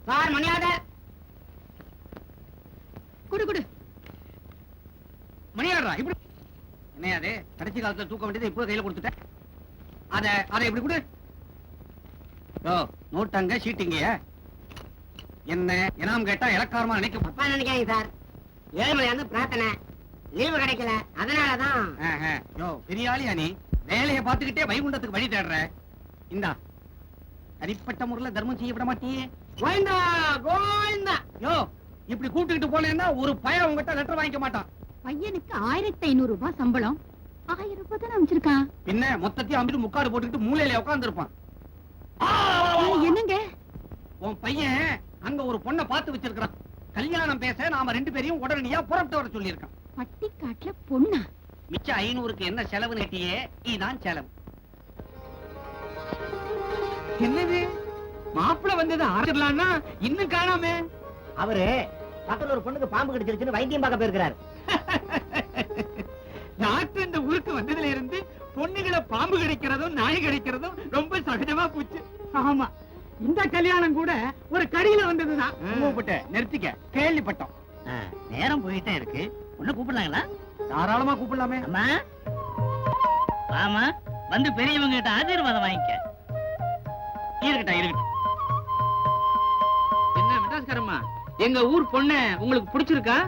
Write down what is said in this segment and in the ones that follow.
Sir மணியாத குடு குடு மணியாடுறா இப்படி என்னையாது கடைசி காலத்துல தூக்க வேண்டியது இப்போ கையில கொடுத்துட்டேன். அதை இப்படி கொடு. நோட்டாங்க ஷீட்டிங்க என்ன எனாம் கேட்டா இலக்காரமா நினைக்க அப்பா நினைக்காங்க சார். ஏழுமலையாந்து பிரார்த்தனை லீவு கிடைக்கல அதனாலதான். பெரிய ஆளியா நீ வேலையை பார்த்துக்கிட்டே வைகுண்டத்துக்கு வழி தேடுற. இந்தா தனிப்பட்ட முறையில தர்மம் செய்ய விட மாட்டியே. கோவிந்தா கோவிந்தா. இப்படி கூப்பிட்டுக்கிட்டு போனேன்னா ஒரு பையன் உங்ககிட்ட லெட்டர் வாங்கிக்க மாட்டான். பையனுக்கு 1500 ரூபாய் சம்பளம், 1000 ரூபாய் தான் அமைச்சிருக்கான். பின்ன மொத்தத்தையும் அம்பிட்டு முக்காடு போட்டுக்கிட்டு மூலையில உட்கார்ந்து இருப்பான். என்னங்க உன் பையன் அங்க ஒரு பொண்ணை பார்த்து வச்சிருக்கான். கல்யாணம் பேச நாம 2 பேரையும் உடனடியா புறப்பட்டு வர சொல்லியிருக்கான். பட்டிக்காட்டுல பொண்ணா? மிச்ச 500க்கு என்ன செலவு நட்டியே இதான் செலவு. என்னது மாப்பிள்ள வந்தது ஆரம்பிடலாம்னா இன்னும் காணாமே. அவரு பக்கத்துல ஒரு பொண்ணுக்கு பாம்பு கடிச்சிருச்சுன்னு வைத்தியம் பார்க்க போயிருக்கிறாரு. டாக்டர் இந்த ஊருக்கு வந்ததுல இருந்து பொண்ணுகளை பாம்பு கடிக்கிறதும் நாய் கடிக்கிறதும் ரொம்ப சகஜமா போச்சு. ஆமா, இந்த கல்யாணம் கூட ஒரு கடியில வந்ததுதான். நிறுத்திக்க, கேள்விப்பட்டோம். நேரம் போயிட்டே இருக்கு. ஒண்ணு கூப்பிடலாங்களா? தாராளமா கூப்பிடலாமே. அம்மா ஆமா, வந்து பெரியவங்க கிட்ட ஆசீர்வாதம் வாங்கிக்க. இருக்கட்டும். என்ன மெட்ராஸ்காரம்மா, எங்க ஊர் பொண்ணு உங்களுக்கு பிடிச்சிருக்கா?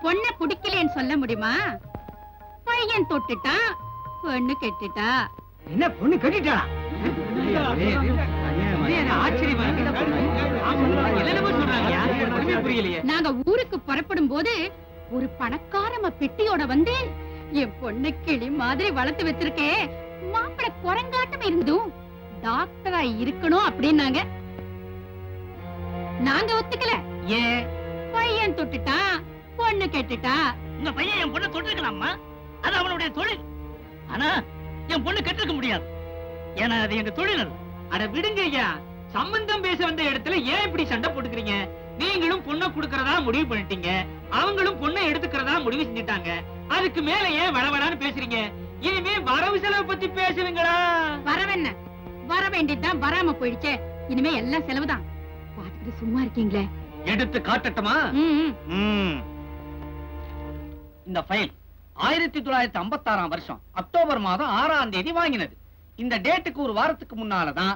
பொண்ண பிடிக்கலன்னு சொல்ல முடியுமா? பையன் தொட்டுட்டான், பொண்ணு கெட்டுட்டா. என்ன பொண்ணு கட்டிட்டாளா? நாங்க ஊருக்கு புறப்படும் போது ஒரு பணக்காரம பெட்டியோட வந்து என் பொண்ணு கிளி மாதிரி வளர்த்து வச்சிருக்கேன், மாப்பிள குரங்காட்டம் இருந்தும் டாக்டரா இருக்கணும் அப்படின்னாங்க. நாங்க ஒத்துக்கல. ஏன்? பையன் தொட்டுட்டான், பொண்ணு கெட்டுட்டா. உங்க பையன் என் பொண்ணை தொட்டிருக்கலாமா? அது அவனுடைய தொழில். ஆனா என் பொண்ணு கெட்டிருக்க முடியாது. ஏன்னா அது எங்க தொழில் அல்ல. அட விடுங்க ஐயா, சம்பந்தம் பேச வந்த இடத்துல ஏன் இப்படி சண்டை போட்டுக்கிறீங்க? நீங்களும் பொண்ணை கொடுக்கறதா முடிவு பண்ணிட்டீங்க, அவங்களும் பொண்ணை எடுத்துக்கிறதா முடிவு செஞ்சுட்டாங்க. அதுக்கு மேல ஏன் வளவளான்னு பேசுறீங்க? இனிமே வரவு செலவு பத்தி பேசுவீங்களா? வரவென்ன, வர வேண்டியதுதான் வராம போயிடுச்சே. இனிமே எல்லாம் செலவுதான். பாத்துட்டு சும்மா இருக்கீங்களே. எடுத்து காட்டட்டுமா? இந்த ஃபைல் 1956 வருஷம் அக்டோபர் மாதம் 6ஆம் தேதி வாங்கினது. இந்த டேட்டுக்கு ஒரு வாரத்துக்கு முன்னாலதான்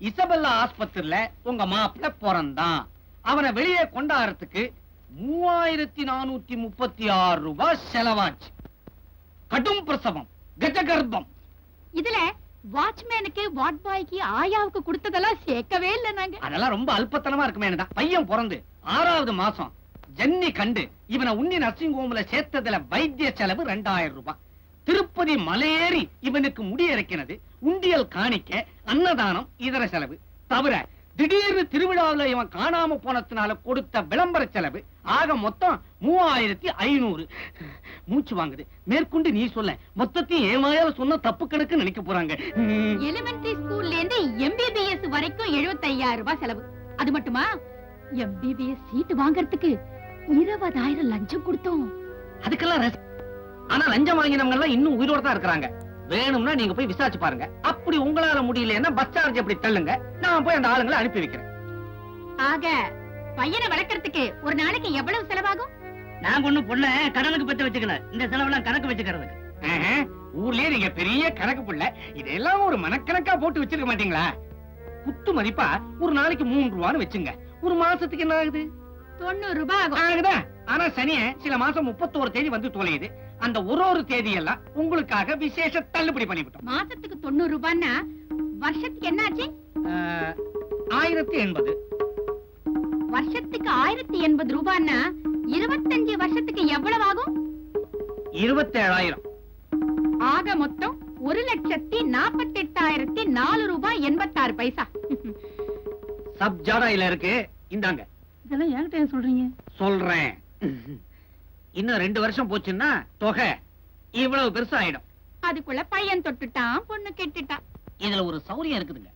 இசபெல்லா ஆஸ்பத்திரியில உங்க மாப்பிள்ள பிறந்தான். அவனை வெளியே கொண்டாடுறதுக்கு 3436 ரூபாய் செலவாச்சு. கடும் பிரசவம், கஜகர்ப்பம். இதுல வாட்ச்மேனுக்கு, வார்ட் பாய்க்கு, ஆயாவுக்கு கொடுத்ததெல்லாம் சேர்க்கவே இல்ல நாங்க. அதெல்லாம் ரொம்ப அல்பத்தனமா இருக்குமே. பையன் பிறந்து 6வது மாசம் ஜன்னி கண்டு இவனை உன்னி நர்சிங் ஹோம்ல சேர்த்ததுல வைத்திய செலவு 2000 ரூபாய். திருப்பதி மலையேறி இவனுக்கு முடி இறக்கினது, உண்டியல் காணிக்க, அன்னதானம், இதர செலவு தவிர திடீர்னு திருவிழாவில் இவன் காணாம போனதுனால கொடுத்த விளம்பர செலவு ஆக மொத்தம் 3500. மூச்சு வாங்குது. மேற்கொண்டு நீ சொல்ல. மொத்தத்தையும் ஏமாயால சொன்ன தப்பு கணக்கு நினைக்க போறாங்க. எலிமெண்டரி ஸ்கூல்ல இருந்து எம்பிபிஎஸ் வரைக்கும் 75000 ரூபாய் செலவு. அது மட்டுமா, எம்பிபிஎஸ் சீட் வாங்கறதுக்கு 20000 லஞ்சம் கொடுத்தோம். அதுக்கெல்லாம் ஆனா லஞ்சம் வாங்கினவங்க எல்லாம் இன்னும் உயிரோட தான் இருக்கிறாங்க. வேணும்னா நீங்க போய் விசாரிச்சு பாருங்க. அப்படி உங்களால முடியலன்னா பஸ் சார்ஜ் அப்படி தள்ளுங்க, நான் போய் அந்த ஆளுங்களை அனுப்பி வைக்கிறேன். ஆக பையனை வளர்க்கறதுக்கு ஒரு நாளைக்கு எவ்வளவு செலவாகும்? நான் ஒண்ணு பொண்ண கடனுக்கு பத்தி வச்சுக்கல. இந்த செலவெல்லாம் கணக்கு வச்சுக்கிறதுக்கு. ஊர்லயே நீங்க பெரிய கணக்கு புள்ள, இதெல்லாம் ஒரு மனக்கணக்கா போட்டு வச்சிருக்க மாட்டீங்களா? குத்து மதிப்பா ஒரு நாளைக்கு 3 ரூபான்னு வச்சுங்க. ஒரு மாசத்துக்கு என்ன ஆகுது? 90 ரூபாய் ஆகுதா? ஆனா சனிய சில மாசம் 31 தேதி வந்து தொலையுது. அந்த ஒரு தேதி எல்லாம் உங்களுக்காக விசேஷ தள்ளுபடி பண்ணிவிட்டோம். மாசத்துக்கு 90 ரூபாய்னா வருஷத்துக்கு என்னாச்சு? 1080. வருஷத்துக்கு 1080 ரூபாய்னா 25 வருஷத்துக்கு எவ்வளவு ஆகும்? 27000. ஆக மொத்தம் 1,48,004 ரூபாய் 86 பைசா. சப் ஜாடாயில இருக்கு. இந்தாங்க. இதெல்லாம் என்கிட்ட சொல்றீங்க? சொல்றேன். இன்னும் 2 வருஷம் போச்சுன்னா தொகை இவ்வளவு பெருசா ஆயிடும். அதுக்குள்ள பையன் தொட்டுட்டான், பொண்ணு கெட்டுட்டான். இதுல ஒரு சௌரியம் இருக்குதுங்க.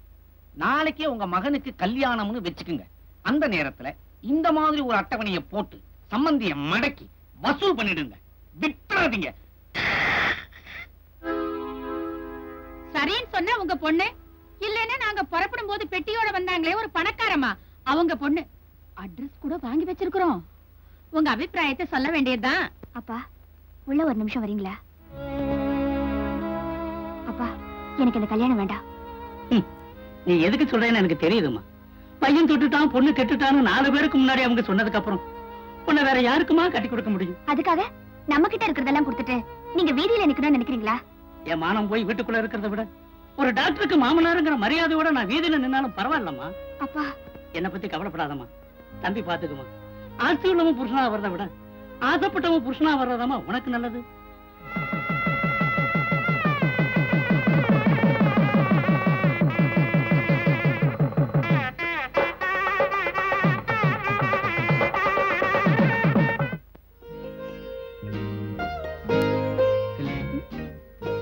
நாளைக்கே உங்க மகனுக்கு கல்யாணம்னு வச்சுக்குங்க. அந்த நேரத்துல இந்த மாதிரி ஒரு அட்டவணையை போட்டு சம்பந்திய மடக்கி வசூல் பண்ணிடுங்க. விட்டுறாதீங்க. சரின்னு சொன்ன உங்க பொண்ணு இல்லன்னா நாங்க புறப்படும் போது பெட்டியோட வந்தாங்களே ஒரு பணக்காரமா, அவங்க பொண்ணு. அட்ரஸ் கூட வாங்கி வச்சிருக்கிறோம். உங்க அபிப்பிராயத்தை சொல்ல வேண்டியதுதான். அப்பா உள்ள ஒரு நிமிஷம் வரீங்களா? அப்பா எனக்கு இந்த கல்யாணம் வேண்டாம். நீ எதுக்கு சொல்றேன்னு எனக்கு தெரியுதுமா. பையன் தொட்டுட்டான், பொண்ணு கெட்டுட்டான்னு 4 பேருக்கு முன்னாடி அவங்க சொன்னதுக்கு அப்புறம் உன்னை வேற யாருக்குமா கட்டி கொடுக்க முடியும்? அதுக்காக நம்ம கிட்ட இருக்கிறதெல்லாம் கொடுத்துட்டு நீங்க வீதியில நிக்கணும்னு நினைக்கிறீங்களா? என் மானம் போய் வீட்டுக்குள்ள இருக்கிறத விட ஒரு டாக்டருக்கு மாமனாருங்கிற மரியாதையோட நான் வீதியில நின்னாலும் பரவாயில்லம்மா. அப்பா என்னை பத்தி கவலைப்படாதம்மா. தம்பி பாத்துக்குமா. ஆசை உள்ளவன் புருஷனா வர்றதை விட ஆசைப்பட்டவன் புருஷனா வர்றதாமா உனக்கு நல்லது.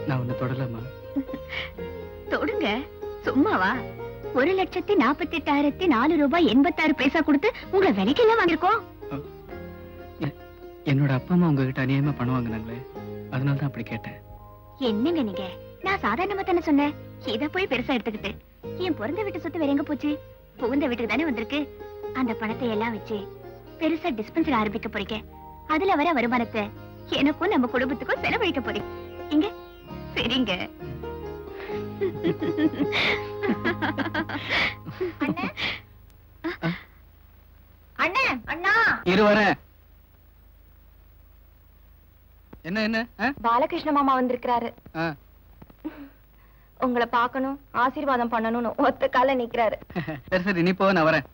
நான் உன்னை தொடலாமா? தொடுங்க. சும்மாவா? 1,48,486 ரூபாய் 86 பைசா கொடுத்து உங்களை விலைக்கெல்லாம் வாங்கிருக்கோம். என்னோட அப்பா அம்மா உங்ககிட்ட அநியாயமா பணம் வாங்கினாங்களே, அதனால தான் அப்படி கேட்டேன். என்னங்க நீங்க? நான் சாதாரணமா தானே சொன்னேன். இத போய் பெருசா எடுத்துக்கிட்டு என் பிறந்த வீட்டு சொத்து வேற எங்க போச்சு? புகுந்த வீட்டுக்கு தானே வந்திருக்கு. அந்த பணத்தை எல்லாம் வச்சு பெருசா டிஸ்பென்சரி ஆரம்பிக்க போறீங்க. அதுல வர வருமானத்தை எனக்கும் நம்ம குடும்பத்துக்கும் செலவழிக்க போறீங்க. இங்க சரிங்க. அண்ணே அண்ணா இரு வரேன். என்ன என்ன? பாலகிருஷ்ண மாமா வந்திருக்கிறாரு. உங்களை பார்க்கணும், ஆசீர்வாதம் பண்ணணும்னு ஒத்த கால நிக்கிறாரு. சரி சரி, நீ போ, நான் வரேன்.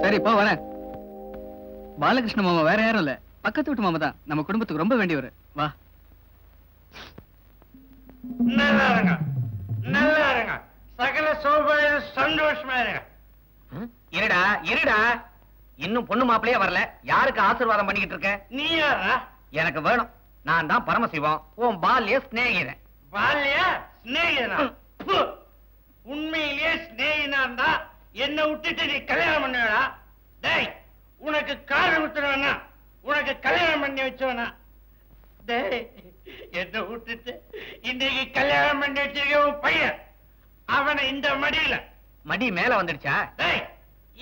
சரி போ, வரேன். பாலகிருஷ்ண மாமா வேற யாரும் இல்ல, பக்கத்து வீட்டு மாமா தான். நம்ம குடும்பத்துக்கு ரொம்ப வேண்டியவர். வா. நல்லா இருங்க, நல்லா இருங்க, சகல சௌபாகியம் சந்தோஷமா இருங்க. இருடா இருடா, இன்னும் பொண்ணு மாப்பிளையே வரல. யாருக்கு ஆசீர்வாதம் பண்ணிக்கிட்டு இருக்க? நீ யாரா? எனக்கு வேணும். நான் தான் பரமசிவம், உன் பால்ய ஸ்நேகிதன். பால்ய ஸ்நேகிதனா? ப்பு. உண்மையிலேயே ஸ்நேகிதனா என்ன விட்டுட்டு நீ கல்யாணம் பண்ணுவா? டேய், உனக்கு காரணம் விட்டுருவேனா? உனக்கு கல்யாணம் பண்ணி வச்சவனா? டேய், என்ன விட்டுட்டு இன்னைக்கு கல்யாணம் பண்ணி வச்சிருக்க உன் பையன், அவனை இந்த மடியில. மடி மேல வந்துடுச்சா? டேய்,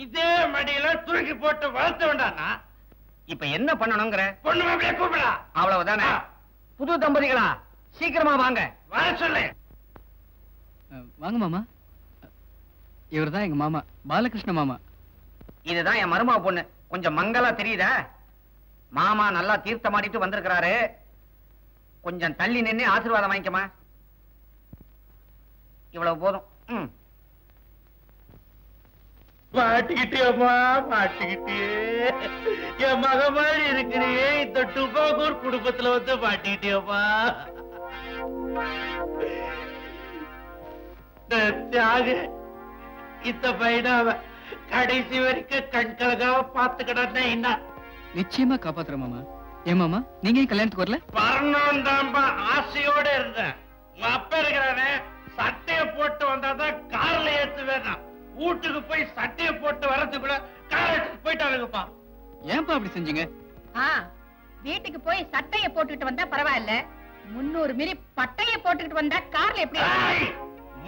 இதே மடியில தூக்கி போட்டு வளர்த்த வேண்டானா? இப்ப என்ன பண்ணணுங்கிற? பொண்ணு மாப்பிளைய கூப்பிடா. அவ்வளவுதானே? புது தம்பதிகளா, சீக்கிரமா வாங்க. வர சொல்லு. வாங்க மாமா. இவர்தான் எங்க மாமா, பாலகிருஷ்ண மாமா. இதுதான் என் மருமக பொண்ணு. கொஞ்சம் மங்களா தெரியுதா? மாமா நல்லா தீர்த்தமாடிட்டு வந்திருக்கிறாரு. கொஞ்சம் தள்ளி நின்னு ஆசீர்வாதம் வாங்கிக்கமா. இவ்வளவு போதும். மாட்டிக்கிட்டியம்மா, மாட்டிக்கிட்டியே. என் மக மாதிரி இருக்கிறியே, இந்த டுபாக்கூர் குடும்பத்துல வந்து மாட்டிக்கிட்டியம்மா. தியாக இந்த பையனாவ கடைசி வரைக்கும் கண்கலகாவ பாத்துக்கிட்டா என்ன? நிச்சயமா காப்பாத்துற மாமா. ஏன் மாமா, நீங்க ஏன் கல்யாணத்துக்கு வரல? வரணும் தான்பா ஆசையோட இருந்தேன். உங்க அப்பா இருக்கிறானே, சட்டைய போட்டு வந்தாதான் கார்ல ஏத்து வேணாம். வீட்டுக்கு போய் சட்டைய போட்டு வரதுக்குள்ள கார் எடுத்து போயிட்டாருங்கப்பா. ஏன்பா அப்படி செஞ்சீங்க? வீட்டுக்கு போய் சட்டைய போட்டுக்கிட்டு வந்தா பரவாயில்ல, 300 மிரி பட்டைய போட்டுக்கிட்டு வந்தா கார்ல எப்படி?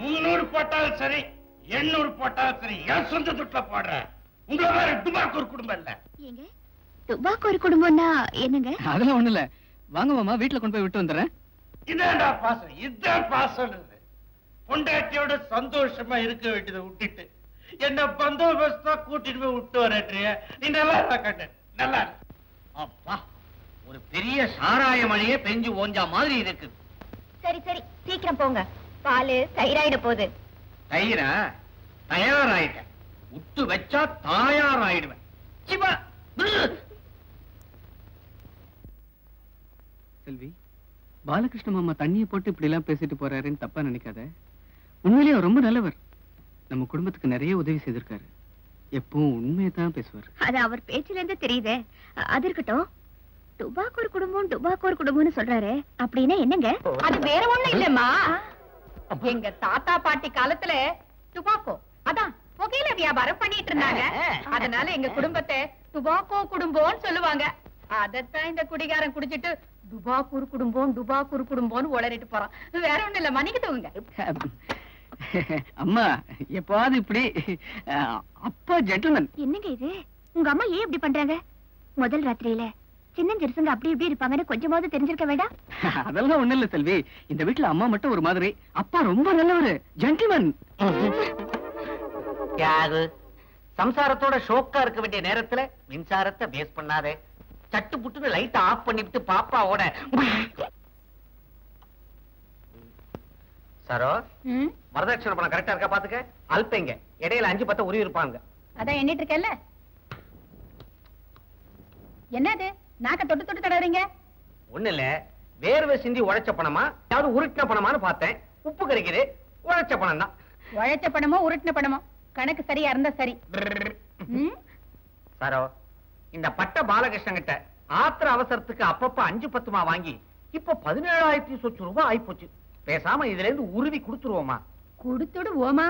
300 போட்டாலும் சரி, 800 போட்டாலும் சரி, என் சொந்த துட்டுல போடுற. உங்களை மாதிரி டுபாக்கூர் குடும்பம் இல்ல. ஏங்க துபாக்கு ஒரு குடும்பம்னா என்னங்க? அதெல்லாம் ஒண்ணு இல்ல. வாங்க மாமா, வீட்டுல கொண்டு போய் விட்டு வந்துடுறேன். இதான்டா பாசம், இதான் பாசம். பொண்டாட்டியோட சந்தோஷமா இருக்க வேண்டியதை விட்டுட்டு என்ன பந்தோபஸ்தா கூட்டிட்டு போய் விட்டு வரேன்றிய. நீ நல்லா கட்ட நல்லா. அப்பா, ஒரு பெரிய சாராய மழையே பெஞ்சு ஓஞ்சா மாதிரி இருக்கு. சரி சரி, சீக்கிரம் போங்க, பால் தயிராயிட போகுது. தயிரா? தயாராயிட்டேன். உத்து வச்சா தாயாராயிடுவேன். சிவா. செல்வி, பாலகிருஷ்ண மாமா தண்ணியை போட்டு இப்படி எல்லாம் பேசிட்டு போறாருன்னு தப்பா நினைக்காத. உண்மையிலேயே அவர் ரொம்ப நல்லவர். நம்ம குடும்பத்துக்கு நிறைய உதவி செய்திருக்காரு. எப்பவும் உண்மையை தான் பேசுவார். அது அவர் பேச்சுல இருந்து தெரியுதே. அது இருக்கட்டும், டுபாக்கூர் குடும்பம் டுபாக்கூர் குடும்பம்னு சொல்றாரு, அப்படின்னா என்னங்க? அது வேற ஒண்ணும் இல்லம்மா. எங்க தாத்தா பாட்டி காலத்துல டுபாக்கோ, அதான் புகையில வியாபாரம் பண்ணிட்டு இருந்தாங்க. அதனால எங்க குடும்பத்தை டுபாக்கோ குடும்பம்னு சொல்லுவாங்க. அதத்தான் இந்த குடிகாரன் குடிச்சிட்டு துபா குறு குடும்பம்னு உளறிட்டு போறான். வேற ஒண்ணு இல்ல, மன்னிக்கிட்டவங்க. அம்மா எப்பாவது இப்படி அப்பா ஜென்டில்மேன். என்னங்க இது, உங்க அம்மா ஏன் இப்படி பண்றாங்க? முதல் ராத்திரியில சின்னஞ்சிறுசுங்க அப்படி இப்படி இருப்பாங்கன்னு கொஞ்சமாவது தெரிஞ்சிருக்க வேண்டாம்? அதெல்லாம் ஒண்ணு இல்ல செல்வி, இந்த வீட்டுல அம்மா மட்டும் ஒரு மாதிரி, அப்பா ரொம்ப நல்லவரு, ஜென்டில்மேன். யாரு சம்சாரத்தோட ஷோக்கா இருக்க வேண்டிய நேரத்துல மின்சாரத்தை வேஸ்ட் பண்ணாதே. சட்டு புட்டுன்னு லைட் ஆஃப் பண்ணிட்டு பாப்பாவோட சரோ வரதட்சணை பணம் கரெக்டா இருக்கா பாத்துக்க. அல்பைங்க இடையில 5-10 உருவி இருப்பாங்க. அதான் எண்ணிட்டு இருக்கேல்ல. என்னது நாக்க தொட்டு தொட்டு தடறீங்க? ஒண்ணு இல்ல, வேர்வை சிந்தி உழைச்ச பணமா யாவது உருட்டின பணமான்னு பார்த்தேன். உப்பு கறிக்குது, உழைச்ச பணம் தான். உழைச்ச பணமோ உருட்டின பணமோ கணக்கு சரியா இருந்தா சரி. சரோ, இந்த பட்ட பாலகிருஷ்ணன் கிட்ட ஆத்திர அவசரத்துக்கு அப்பப்ப 5-10 வாங்கி இப்ப 17,000 சொச்சு ரூபாய் ஆயிப்போச்சு. பேசாம இதுல இருந்து உருவி கொடுத்துருவோமா? கொடுத்துடு ஓமா,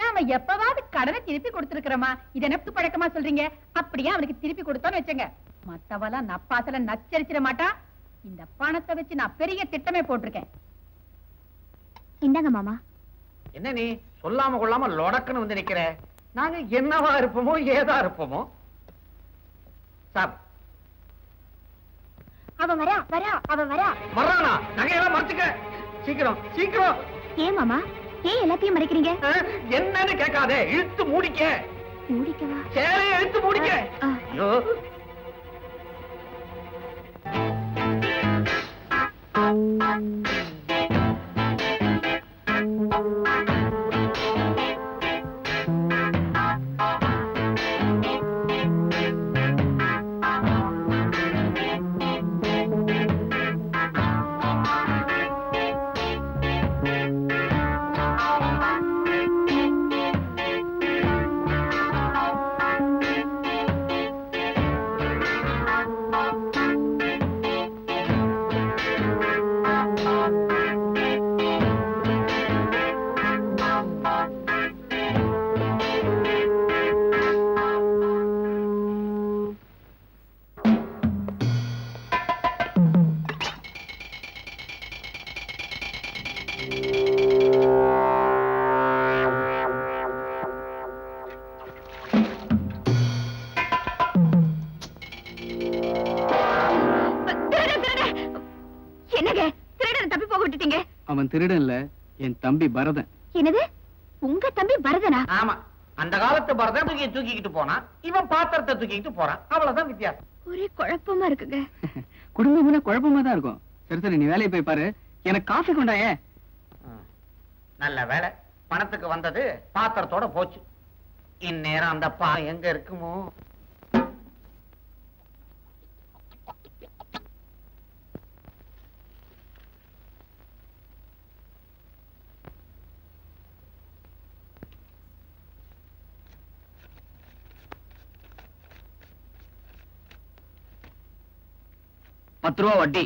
நாம எப்பவாவது கடனை திருப்பி கொடுத்திருக்கிறோமா? இத என்ன பழக்கமா சொல்றீங்க? அப்படியே அவனுக்கு திருப்பி கொடுத்தோன்னு வச்சுங்க, மத்தவெல்லாம் நப்பாசல நச்சரிச்சிட மாட்டா. இந்த பணத்தை வச்சு நான் பெரிய திட்டமே போட்டிருக்கேன். இந்தாங்க மாமா. என்ன நீ சொல்லாம கொள்ளாம லொடக்குன்னு வந்து நிக்கிற? நாங்க என்னவா இருப்போமோ ஏதா இருப்போமோ. சாப் அவன் வரா வர்றானா? நகையெல்லாம் மறைச்சுக்க சீக்கிரம் சீக்கிரம். ஏன் மாமா, ஏன் எல்லாத்தையும் மறைக்கிறீங்க? என்னன்னு கேட்காதே, இழுத்து மூடிக்க. மூடிக்கவா? சேலையை இழுத்து மூடிக்க. ஆ. ஐயோ, என்னங்க திருடன் தப்பி போக விட்டுட்டீங்க? அவன் திருடன் இல்ல, என் தம்பி பரதன். என்னது, உங்க தம்பி பரதனா? ஆமா, அந்த காலத்து பரதன் தூக்கிக்கிட்டு போனான், இவன் பாத்திரத்தை தூக்கிக்கிட்டு போறான். அவ்வளவுதான் வித்தியாசம். ஒரே குழப்பமா இருக்குங்க. குடும்பம்னா குழப்பமா தான் இருக்கும். சரி சரி, நீ வேலையை போய் பாரு, எனக்கு காஃபி கொண்டாயே. நல்ல வேலை, பணத்துக்கு வந்தது பாத்திரத்தோட போச்சு. இந்நேரம் அந்த பா எங்க இருக்குமோ? ₹10 வட்டி.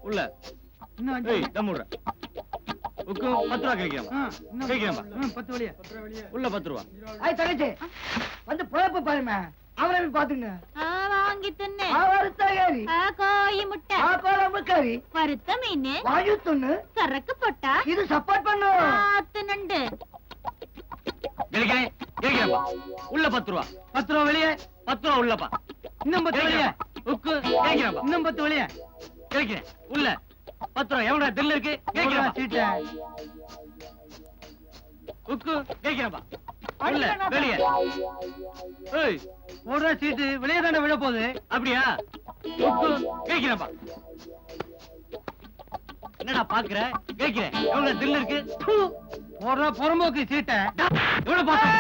உள்ள உள்ள ₹10. தங்கச்சி வந்து பொழப்பு பாருமா, அவரை பாத்துங்க. வாங்கி தின்னு அவரு கோழி முட்டை கறி பருத்த மீன் வாயு துண்ணு சரக்கு போட்டா இது சப்போர்ட் பண்ணும். ஆத்து நண்டு. உள்ள ₹10. வெளியே ₹10 உள்ளப்பா. இன்னும் 10 வெளியே. உக்கு இன்னும் 10 வெளியே. கேட்கிறேன் உள்ள ₹10. எவனோட தில்ல இருக்கு? கேட்கிறேன். உக்கு கேட்கிறேன்ப்பா. உள்ள வெளியே. ஏய், போடுற சீட்டு வெளியே தானே விழ போகுது. அப்படியா? உக்கு கேட்கிறேன்ப்பா. என்னடா பாக்குற? கேட்கிறேன். எவனோட தில்ல இருக்கு? போடுற புறம்போக்கு சீட்டை எவ்வளவு பார்த்தா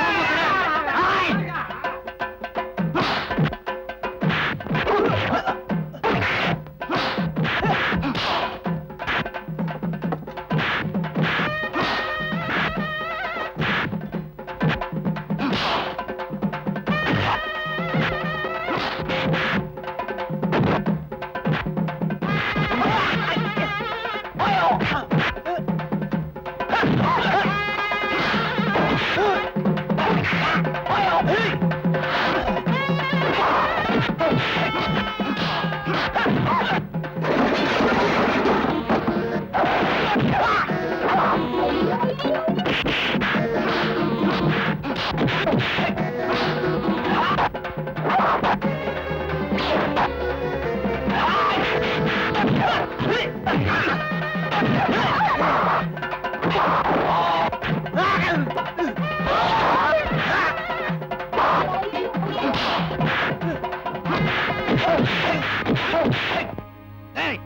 டேய்,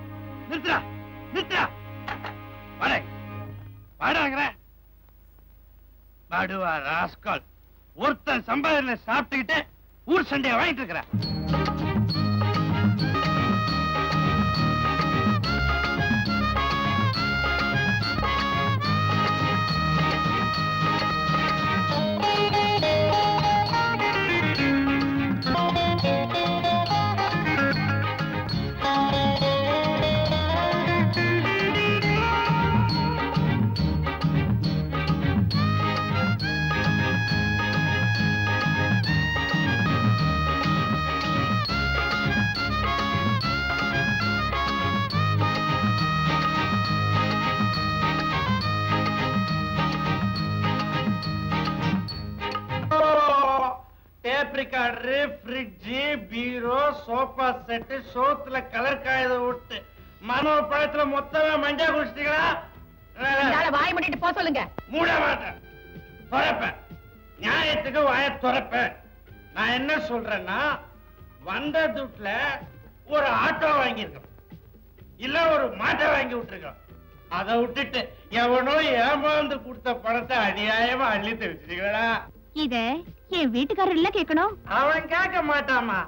நிறுத்துடா, நிறுத்துடா. வாடா, வாடாங்கிறேன். படுவா ராஸ்கால், ஒருத்தன் சம்பாதனை சாப்பிட்டுக்கிட்டு ஊர் சண்டையை வாங்கிட்டு இருக்கிற. டேப் ரெக்கார்டரு, ஃப்ரிட்ஜ், பீரோ, சோஃபா செட்டு, சோத்துல கலர் காயத விட்டு மனோ பழத்துல மொத்தமா மஞ்சா குடிச்சிட்டீங்களா? வாய் பண்ணிட்டு போ சொல்லுங்க. மூட மாட்டேன், துறப்பேன். நியாயத்துக்கு வாய துறப்பேன். நான் என்ன சொல்றேன்னா, வந்த துட்டுல ஒரு ஆட்டோ வாங்கியிருக்கோம், இல்ல ஒரு மாட்டை வாங்கி விட்டுருக்கோம். அதை விட்டுட்டு எவனோ ஏமாந்து கொடுத்த பணத்தை அநியாயமா அள்ளி தெரிச்சுங்களா? இத என் வீட்டுக்காரர் இல்ல கேட்கணும். அவன் கேட்க மாட்டாமா.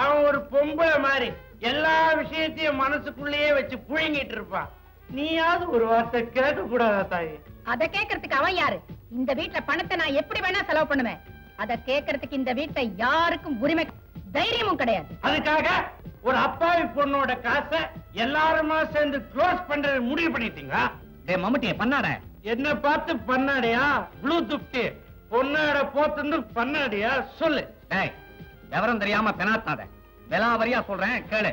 அவன் ஒரு பொம்பளை மாதிரி எல்லா விஷயத்தையும் மனசுக்குள்ளேயே வச்சு புழுங்கிட்டு இருப்பான். நீயாவது ஒரு வார்த்தை கேட்க கூடாதா தாயி? அத கேக்குறதுக்கு அவன் யாரு? இந்த வீட்டுல பணத்தை நான் எப்படி வேணா செலவு பண்ணுவேன். அத கேக்குறதுக்கு இந்த வீட்டுல யாருக்கும் உரிமை தைரியமும் கிடையாது. அதுக்காக ஒரு அப்பாவி பொண்ணோட காசை எல்லாருமா சேர்ந்து க்ளோஸ் பண்றது முடிவு பண்ணிட்டீங்களா? டேய் மம்முட்டியே பண்ணாட. என்ன பார்த்து பண்ணாடியா? ப்ளூ துப்டி பொண்ணாட போத்து பண்ணாடியா? சொல்லு. டேய் விவரம் தெரியாம பெனாத்தாத. விலாவரியா சொல்றேன் கேளு.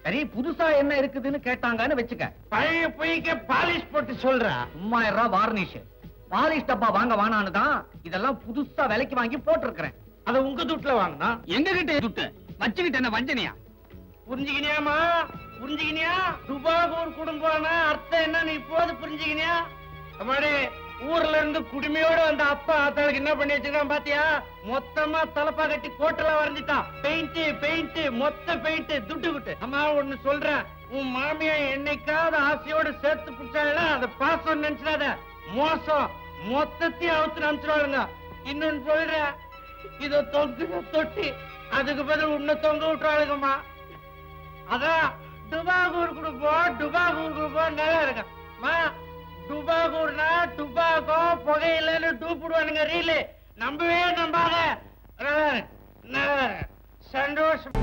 சரி, புதுசா என்ன இருக்குதுன்னு கேட்டாங்கன்னு வச்சுக்க. பழைய பொய்க்க பாலிஷ் போட்டு சொல்றா. சும்மா இருடா வார்னிஷ். பாலிஷ் டப்பா வாங்க வானான்னு தான் இதெல்லாம் புதுசா விலைக்கு வாங்கி போட்டிருக்கிறேன். அத உங்க துட்டுல வாங்கினா எங்க கிட்ட துட்டு வச்சுக்கிட்டு என்ன வஞ்சனையா? புரிஞ்சுக்கினியாமா? புரிஞ்சுக்கினியா? துபாகூர் குடும்பம்னா அர்த்தம் என்ன நீ இப்போது புரிஞ்சுக்கினியா? அம்மாடி, ஊர்ல இருந்து குடுமையோட வந்த அப்பா ஆத்தாளுக்கு என்ன பண்ணி வச்சிருக்கான் பாத்தியா? மொத்தமா தலப்பா கட்டி கோட்டெல்லாம் வரைஞ்சிட்டான். பெயிண்ட் மொத்த பெயிண்ட் துட்டு குட்டு. அம்மா ஒண்ணு சொல்றேன், உன் மாமியா என்னைக்காவது ஆசையோட சேர்த்து பிடிச்சாங்கன்னா அதை பாசம் நினைச்சிடாத. மோசம் மொத்தத்தையும் அவுத்து நினைச்சிருவாளுங்க. இன்னொன்னு சொல்றேன், இத தொங்குத தொட்டி அதுக்கு பதில் உன்னை தொங்க விட்டுறாளுங்கம்மா. அதான் டுபாகூர் குடுப்போம் நல்லா இருக்கா? டுபாகூர்னா டுபாகோ புகையிலன்னு டூப்பிடுவானுங்க ரீலு. நம்பவே நம்பாத. சந்தோஷம்.